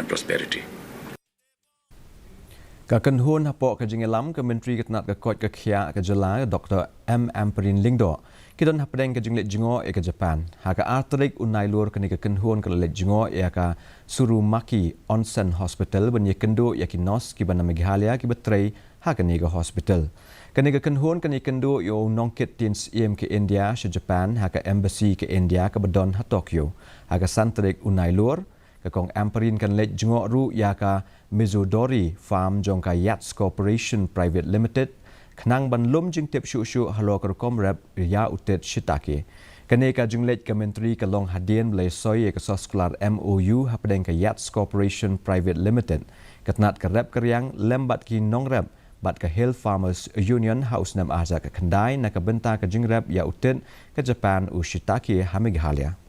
and prosperity. Kakenhun hapok ke jingelam ke Myntri ke Tnat ke Koit ke Khiah ke Jylla Dr. Myntri Lingdo. Kita nak pedeng ke jinglet jingo ke Japan. Haka arterik unai lur ke kenhun ke let jingo ka Surumaki Onsen Hospital ben Iakynduh Iakynduh ki bana Meghalaya ki betrei haka ni ke hospital. Kene kenhun ke Iakynduh yo Nongkit Tien Syiem ke India ke Japan haka embassy ke India ke bedon ha Tokyo. Haka santerik unai lur ke kong amperin kan let jingo ru ka Mizudori Farm jongka Yachts Corporation Private Limited kenang ban lum jing tip syu halo ke kom rap ya utet shitake kene ka jinglet ke Myntri ke long hadien blai soy ke sosklar MOU hapdeng ke Yachts Corporation Private Limited ketnat ke rap keryang lembat ki nong rap bat ke Hill Farmers Union House nam aza ke kendai na ke benta ke jing rap ya utet ke Japan u shitake ha Meghalaya.